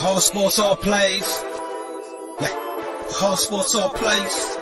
All sports, all plays. All sports, all plays.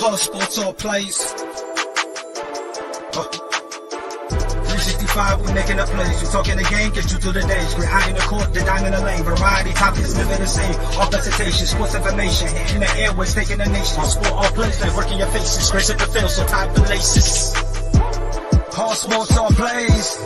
All sports, all plays. 365, we making the plays. We talking the game, get you through the days. We're high in the court, the dime in the lane. Variety topics, living the same. All presentation, sports information. In the airways, taking the nation. All sport, all plays, like working your faces. Grace at the field, so tie the laces. All sports, all plays.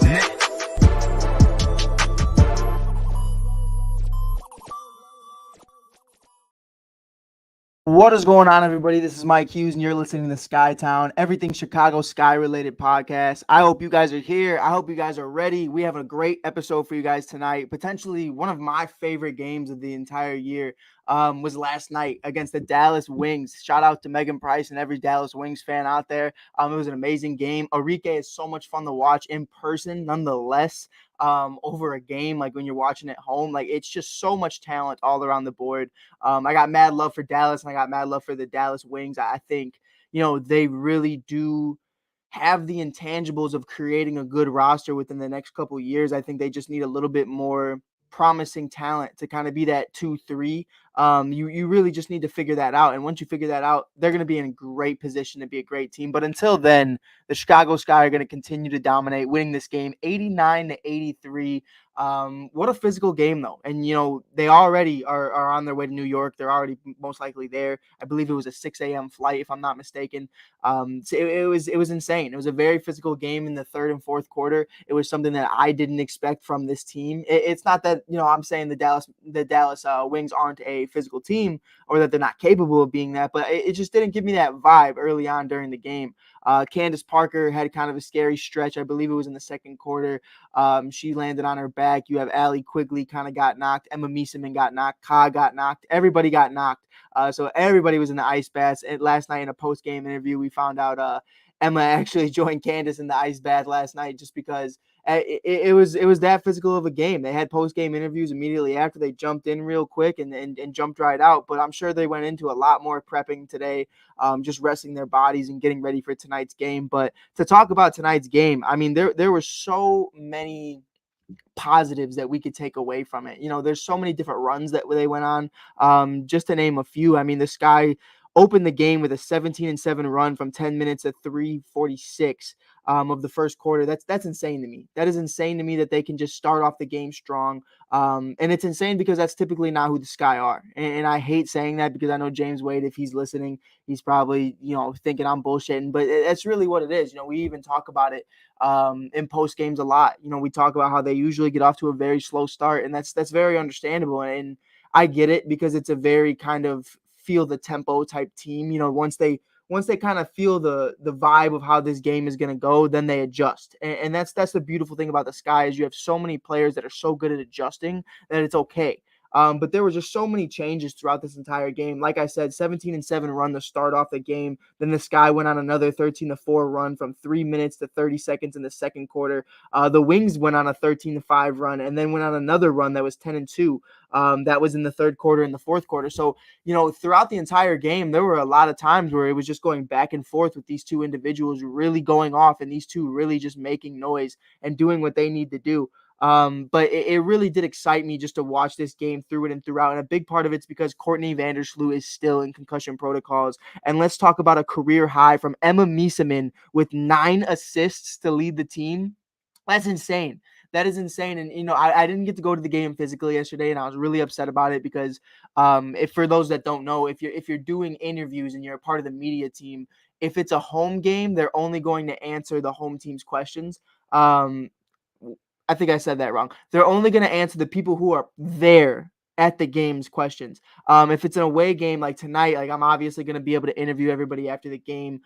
What is going on, everybody? This is Mike Hughes, and you're listening to Skytown, everything Chicago Sky-related podcast. I hope you guys are here. I hope you guys are ready. We have a great episode for you guys tonight. Potentially one of my favorite games of the entire year was last night against the Dallas Wings. Shout out to Megan Price and every Dallas Wings fan out there. It was an amazing game. Enrique is so much fun to watch in person, nonetheless. Over a game, like when you're watching at home, like it's just so much talent all around the board. I got mad love for Dallas, and I got mad love for the Dallas Wings. I think, they really do have the intangibles of creating a good roster within the next couple of years. I think they just need a little bit more promising talent to kind of be that 2-3. You really just need to figure that out. And once you figure that out, they're going to be in a great position to be a great team. But until then, the Chicago Sky are going to continue to dominate, winning this game 89-83. What a physical game, though. And, they already are on their way to New York. They're already most likely there. I believe it was a 6 a.m. flight, if I'm not mistaken. So it was insane. It was a very physical game in the third and fourth quarter. It was something that I didn't expect from this team. It's not that, I'm saying the Dallas Wings aren't a physical team or that they're not capable of being that, but it just didn't give me that vibe early on during the game. Candace Parker had kind of a scary stretch. I believe it was in the second quarter. She landed on her back. You have Allie Quigley kind of got knocked. Emma Mieseman got knocked. Ka got knocked. Everybody got knocked. So everybody was in the ice baths. And last night in a post-game interview, we found out Emma actually joined Candace in the ice bath last night just because it was that physical of a game. They had post-game interviews immediately after. They jumped in real quick and jumped right out. But I'm sure they went into a lot more prepping today, just resting their bodies and getting ready for tonight's game. But to talk about tonight's game, I mean, there were so many positives that we could take away from it. There's so many different runs that they went on. Just to name a few, I mean, the Sky opened the game with a 17-7 run from 10 minutes to 3:46 of the first quarter. That's insane to me. That is insane to me that they can just start off the game strong. And it's insane because that's typically not who the Sky are. And I hate saying that because I know James Wade, if he's listening, he's probably, thinking I'm bullshitting, but that's really what it is. We even talk about it in post games a lot. We talk about how they usually get off to a very slow start, and that's very understandable. And I get it because it's a very kind of feel the tempo type team. Once they kind of feel the vibe of how this game is going to go, then they adjust. And that's the beautiful thing about the Sky is you have so many players that are so good at adjusting that it's okay. But there were just so many changes throughout this entire game. Like I said, 17-7 run to start off the game. Then the Sky went on another 13-4 run from 3 minutes to 30 seconds in the second quarter. The Wings went on a 13-5 run and then went on another run that was 10-2. That was in the third quarter and the fourth quarter. So, throughout the entire game, there were a lot of times where it was just going back and forth with these two individuals really going off and these two really just making noise and doing what they need to do. But it really did excite me just to watch this game through it and throughout. And a big part of it's because Courtney Vandersloot is still in concussion protocols. And let's talk about a career high from Emma Mieseman with 9 assists to lead the team. That's insane. That is insane. And, I didn't get to go to the game physically yesterday, and I was really upset about it because if for those that don't know, if you're doing interviews and you're a part of the media team, if it's a home game, they're only going to answer the home team's questions. I think I said that wrong. They're only going to answer the people who are there at the game's questions. If it's an away game like tonight, like I'm obviously going to be able to interview everybody after the game,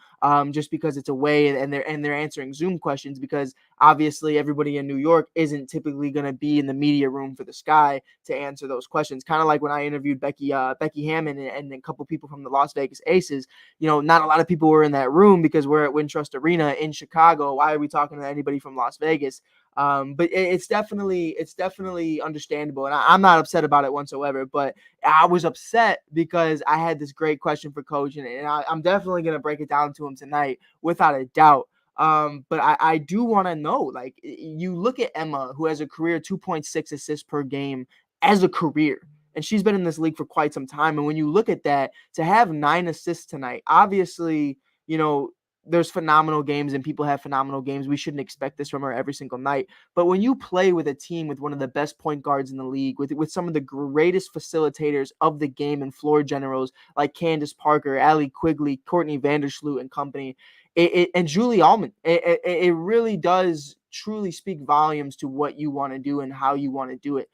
just because it's away and they're answering Zoom questions because obviously everybody in New York isn't typically going to be in the media room for the Sky to answer those questions. Kind of like when I interviewed Becky Hammond and a couple people from the Las Vegas Aces. Not a lot of people were in that room because we're at Wintrust Arena in Chicago. Why are we talking to anybody from Las Vegas? But it's definitely understandable, and I'm not upset about it whatsoever. But I was upset because I had this great question for Coach, and I'm definitely gonna break it down to him tonight without a doubt. But I do want to know, like, you look at Emma, who has a career 2.6 assists per game as a career. And she's been in this league for quite some time. And when you look at that, to have 9 assists tonight, obviously, there's phenomenal games and people have phenomenal games. We shouldn't expect this from her every single night. But when you play with a team with one of the best point guards in the league, with some of the greatest facilitators of the game and floor generals like Candace Parker, Allie Quigley, Courtney Vandersloot and company, and Julie Allman, it really does truly speak volumes to what you want to do and how you want to do it.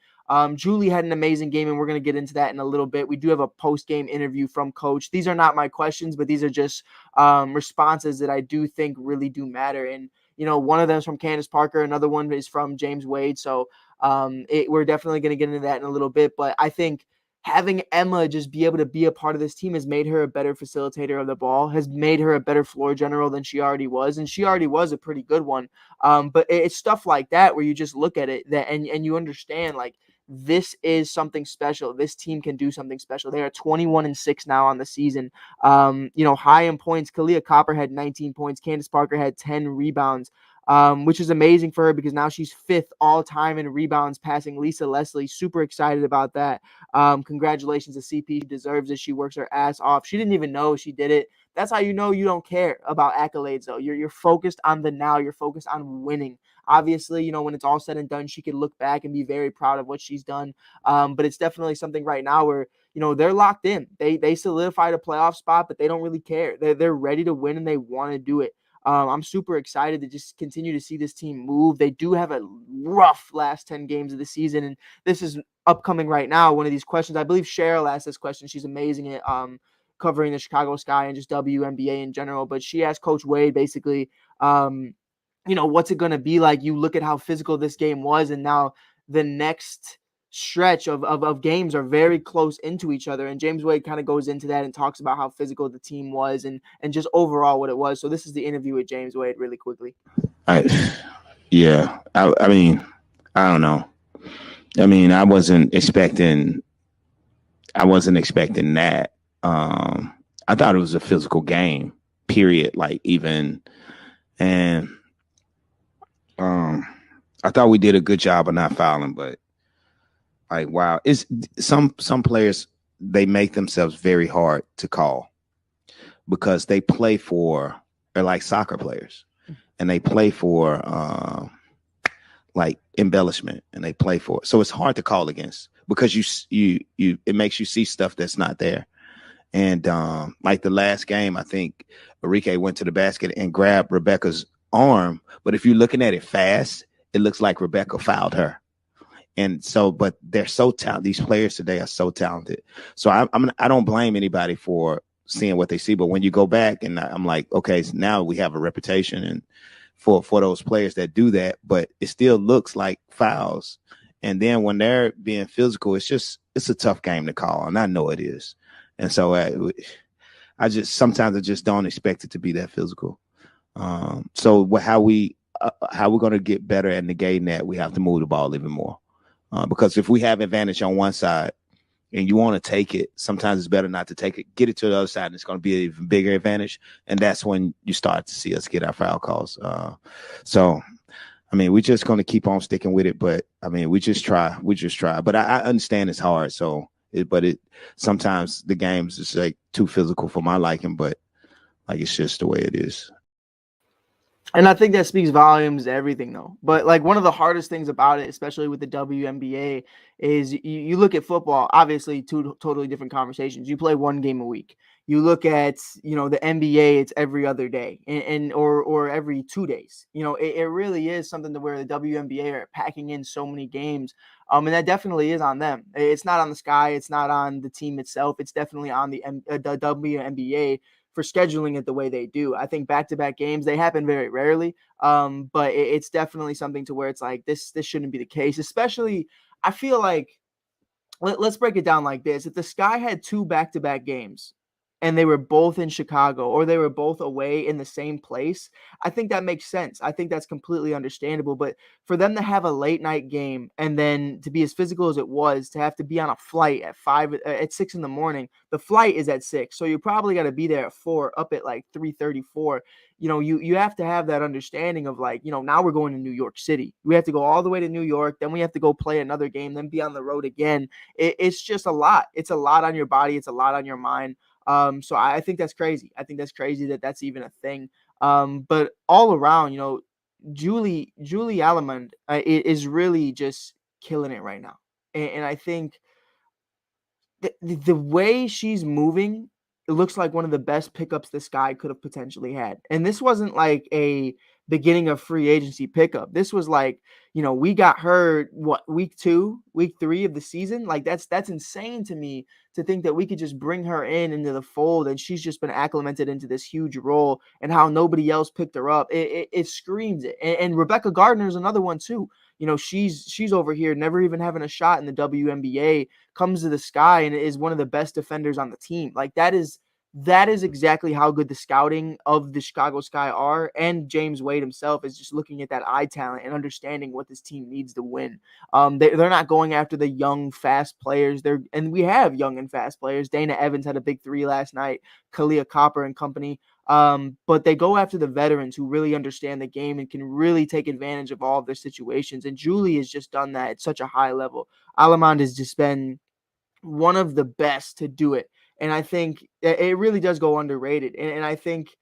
Julie had an amazing game, and we're going to get into that in a little bit. We do have a post-game interview from Coach. These are not my questions, but these are just responses that I do think really do matter. And, one of them is from Candace Parker. Another one is from James Wade. So we're definitely going to get into that in a little bit. But I think having Emma just be able to be a part of this team has made her a better facilitator of the ball, has made her a better floor general than she already was. And she already was a pretty good one. But it's stuff like that where you just look at it and you understand, like, this is something special. This team can do something special. They are 21-6 now on the season. High in points. Kalia Copper had 19 points. Candace Parker had 10 rebounds, which is amazing for her because now she's 5th all time in rebounds, passing Lisa Leslie. Super excited about that. Congratulations to CP. She deserves it. She works her ass off. She didn't even know she did it. That's how you know you don't care about accolades, though. You're focused on the now. You're focused on winning. Obviously, when it's all said and done, she could look back and be very proud of what she's done. But it's definitely something right now where, they're locked in. They solidified a playoff spot, but they don't really care. They're ready to win and they want to do it. I'm super excited to just continue to see this team move. They do have a rough last 10 games of the season, and this is upcoming right now. One of these questions, I believe Cheryl asked this question. She's amazing at covering the Chicago Sky and just WNBA in general. But she asked Coach Wade basically, what's it going to be like? You look at how physical this game was, and now the next stretch of games are very close into each other. And James Wade kind of goes into that and talks about how physical the team was and just overall what it was. So this is the interview with James Wade really quickly. I mean, I don't know. I mean, I wasn't expecting that. I thought it was a physical game, period. And I thought we did a good job of not fouling, but wow, it's some players, they make themselves very hard to call because they're like soccer players, and they play for embellishment, and they play for it. So it's hard to call against because it makes you see stuff that's not there. And like the last game, I think Enrique went to the basket and grabbed Rebecca's arm, but if you're looking at it fast, it looks like Rebecca fouled her. And so, but they're so talented. These players today are so talented. So I don't blame anybody for seeing what they see. But when you go back, and I'm like, okay, so now we have a reputation and for those players that do that, but it still looks like fouls. And then when they're being physical, it's a tough game to call, and I know it is. And so sometimes I just don't expect it to be that physical. So how we're going to get better at negating that, we have to move the ball even more. Because if we have advantage on one side and you want to take it, sometimes it's better not to take it. Get it to the other side, and it's going to be an even bigger advantage. And that's when you start to see us get our foul calls. So, I mean, we're just going to keep on sticking with it. But, I mean, we just try. But I understand it's hard. So, sometimes the games is too physical for my liking, but it's just the way it is. And I think that speaks volumes to everything, though. But one of the hardest things about it, especially with the WNBA, is you look at football, obviously two totally different conversations. You play one game a week. You look at, the NBA, it's every other day or every 2 days. It really is something to where the WNBA are packing in so many games. And that definitely is on them. It's not on the Sky. It's not on the team itself. It's definitely on the WNBA for scheduling it the way they do. I think back-to-back games, they happen very rarely. But it's definitely something to where it's like, this shouldn't be the case. Especially, I feel like, let's break it down like this. If the Sky had 2 back-to-back games, and they were both in Chicago or they were both away in the same place, I think that makes sense. I think that's completely understandable. But for them to have a late night game and then to be as physical as it was, to have to be on a flight at 6 in the morning, the flight is at 6. So you probably got to be there at 4, up at like 3:34. You have to have that understanding of like, now we're going to New York City. We have to go all the way to New York. Then we have to go play another game, then be on the road again. It's just a lot. It's a lot on your body. It's a lot on your mind. So I think that's crazy. I think that's crazy that that's even a thing. But all around, Julie Allemond is really just killing it right now. And I think the way she's moving, it looks like one of the best pickups this guy could have potentially had. And this wasn't like a beginning of free agency pickup. This was like, we got her week 2, week 3 of the season. Like that's insane to me to think that we could just bring her into the fold and she's just been acclimated into this huge role and how nobody else picked her up. It screams it. And Rebecca Gardner is another one too. She's over here never even having a shot in the WNBA, comes to the Sky and is one of the best defenders on the team. Like that is exactly how good the scouting of the Chicago Sky are. And James Wade himself is just looking at that eye talent and understanding what this team needs to win. They're not going after the young, fast players. And we have young and fast players. Dana Evans had a big 3 last night, Kalia Copper and company. But they go after the veterans who really understand the game and can really take advantage of all of their situations. And Julie has just done that at such a high level. Allemond has just been one of the best to do it. And I think it really does go underrated. And I think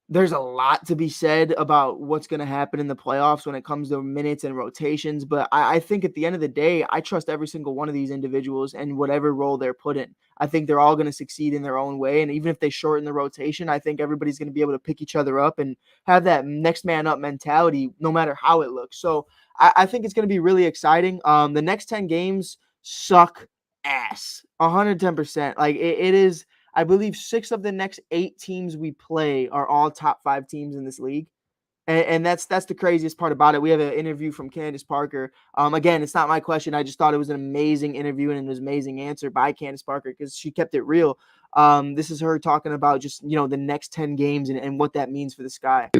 there's a lot to be said about what's going to happen in the playoffs when it comes to minutes and rotations. But I think at the end of the day, I trust every single one of these individuals and whatever role they're put in. I think they're all going to succeed in their own way. And even if they shorten the rotation, I think everybody's going to be able to pick each other up and have that next man up mentality, no matter how it looks. So I think it's going to be really exciting. The next 10 games suck ass, 110%. Like it is. I believe 6 of the next 8 teams we play are all top 5 teams in this league. And that's the craziest part about it. We have an interview from Candace Parker. Again, it's not my question. I just thought it was an amazing interview and an amazing answer by Candace Parker because she kept it real. This is her talking about just, the next 10 games and what that means for the Sky.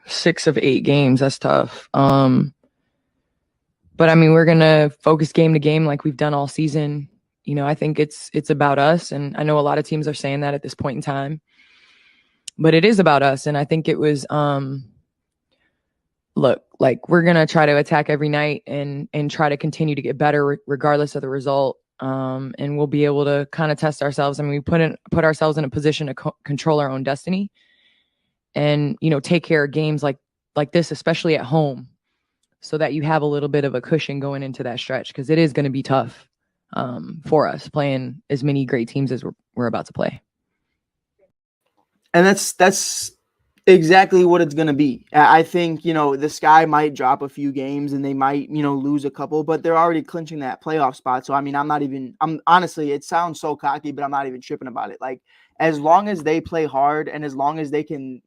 6 of 8 games, that's tough. But I mean, we're going to focus game to game like we've done all season. I think it's about us. And I know a lot of teams are saying that at this point in time, but it is about us. And I think it was, look, like we're going to try to attack every night and try to continue to get better regardless of the result. And we'll be able to kind of test ourselves. I mean, we put ourselves in a position to control our own destiny and, take care of games like this, especially at home, so that you have a little bit of a cushion going into that stretch. Cause it is going to be tough. For us playing as many great teams as we're about to play. And that's exactly what it's going to be. I think, the Sky might drop a few games and they might, lose a couple, but they're already clinching that playoff spot. So, I mean, I'm honestly, it sounds so cocky, but I'm not even tripping about it. Like, as long as they play hard and as long as they can,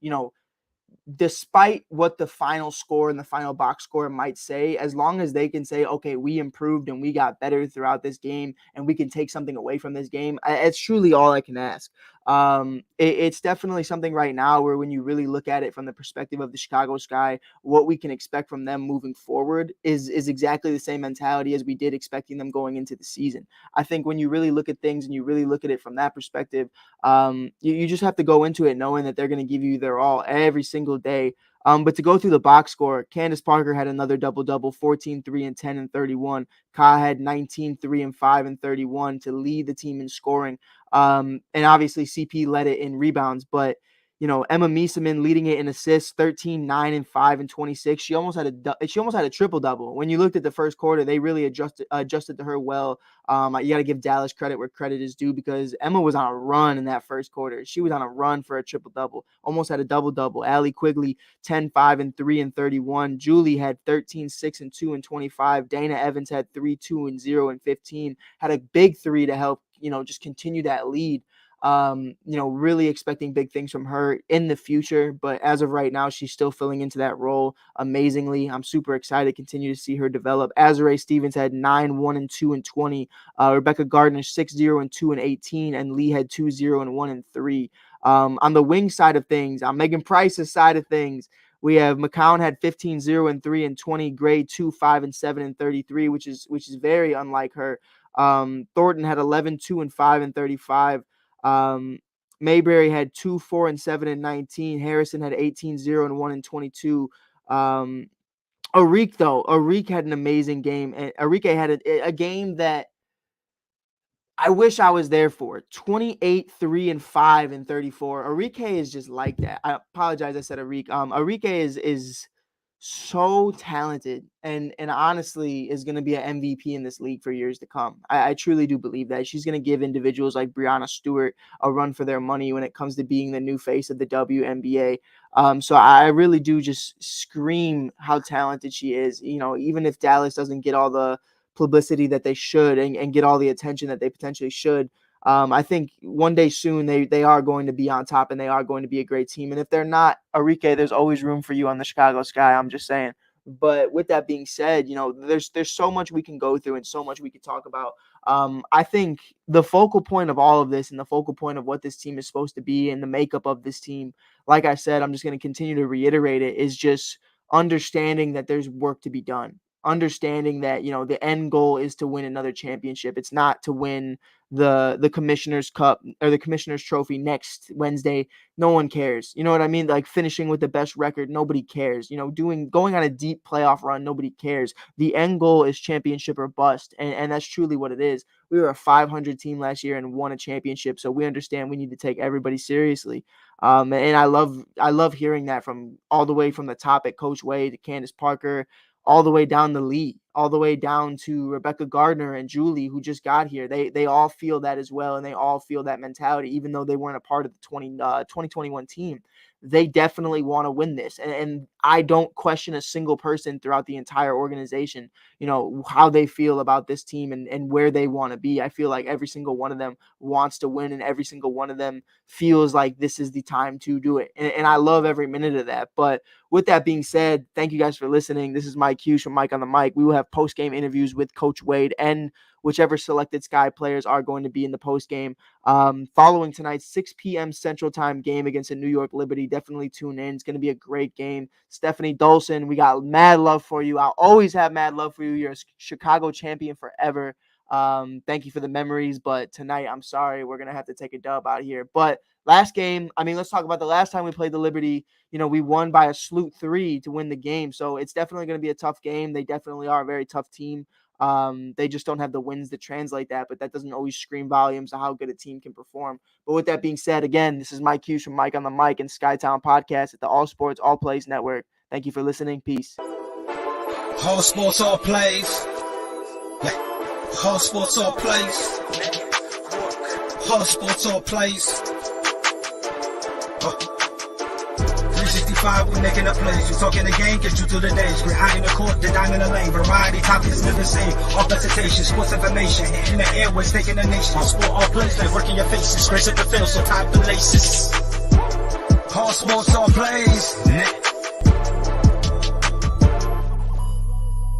despite what the final score and the final box score might say, as long as they can say, okay, we improved and we got better throughout this game and we can take something away from this game, it's truly all I can ask. It's definitely something right now where when you really look at it from the perspective of the Chicago Sky, what we can expect from them moving forward is exactly the same mentality as we did expecting them going into the season. I think when you really look at things and you really look at it from that perspective, you just have to go into it knowing that they're going to give you their all every single day. But to go through the box score, Candace Parker had another double-double, 14, 3, and 10 and 31. Ka had 19, 3, and 5 and 31 to lead the team in scoring. And obviously CP led it in rebounds, but Emma Mieseman leading it in assists, 13, 9, and 5 and 26. She almost had a triple double. When you looked at the first quarter, they really adjusted to her well. You got to give Dallas credit where credit is due because Emma was on a run in that first quarter. She was on a run for a triple double, almost had a double double. Allie Quigley, 10, 5 and 3 and 31. Julie had 13, 6 and 2 and 25. Dana Evans had 3, 2 and 0 and 15. Had a big 3 to help just continue that lead. Really expecting big things from her in the future. But as of right now, she's still filling into that role amazingly. I'm super excited to continue to see her develop. Azurá Stevens had 9-1-2 and 20. Rebecca Gardner 6-0-2 and 18, and Lee had 2-0-1 and 3. On the wing side of things, on Megan Price's side of things, we have McCown had 15-0-3 and 20. Gray 2-5-7 and 33, which is very unlike her. Thornton had 11-2 and 5 and 35. Mayberry had 2-4-7 and 19. Harrison had 18-0-1 and 22. Arik had an amazing game, and Arike had a game that I wish I was there for. 28-3-5 and 34. Arike is just like that. I apologize, I said Arik. Arike is so talented and honestly is going to be an MVP in this league for years to come. I truly do believe that. She's going to give individuals like Breanna Stewart a run for their money when it comes to being the new face of the WNBA. So I really do just scream how talented she is. Even if Dallas doesn't get all the publicity that they should and get all the attention that they potentially should, I think one day soon they are going to be on top and they are going to be a great team. And if they're not, Arike, there's always room for you on the Chicago Sky. I'm just saying. But with that being said, there's so much we can go through and so much we can talk about. I think the focal point of all of this and the focal point of what this team is supposed to be and the makeup of this team, like I said, I'm just going to continue to reiterate it, is just understanding that there's work to be done. Understanding that, the end goal is to win another championship. It's not to win the Commissioner's Cup or the Commissioner's Trophy next Wednesday. No one cares. You know what I mean? Like finishing with the best record, nobody cares. Going on a deep playoff run, nobody cares. The end goal is championship or bust, and that's truly what it is. We were a 500 team last year and won a championship, so we understand we need to take everybody seriously. And I love hearing that from all the way from the top at Coach Wade to Candace Parker, all the way down the league, all the way down to Rebecca Gardner and Julie, who just got here. They all feel that as well, and they all feel that mentality, even though they weren't a part of the 2021 team. They definitely want to win this. And I don't question a single person throughout the entire organization, how they feel about this team and where they want to be. I feel like every single one of them wants to win, and every single one of them feels like this is the time to do it. And I love every minute of that. But with that being said, thank you guys for listening. This is Mike Hughes from Mike on the Mic. We will have post-game interviews with Coach Wade and whichever selected Sky players are going to be in the post-game. Following tonight's 6 p.m. Central Time game against the New York Liberty, definitely tune in. It's going to be a great game. Stephanie Dolson, we got mad love for you. I'll always have mad love for you. You're a Chicago champion forever. Thank you for the memories, but tonight, I'm sorry, we're going to have to take a dub out of here. But last game, let's talk about the last time we played the Liberty. We won by a salute 3 to win the game. So it's definitely going to be a tough game. They definitely are a very tough team. They just don't have the wins to translate that, but that doesn't always scream volumes of how good a team can perform. But with that being said, again, this is Mike Hughes from Mike on the Mic and Skytown Podcast at the All Sports, All Plays Network. Thank you for listening. Peace. All sports, all plays. All sports, all plays. All sports, all plays. 365, we making a plays. You talking the game, get you through the days. We're out in the court, the dime in the lane. Variety, topics, live the same. All presentation, sports information. In the airways, taking the nation. All sport, all plays, like working your faces. Grace at the field, so tie the laces. All sports, all plays.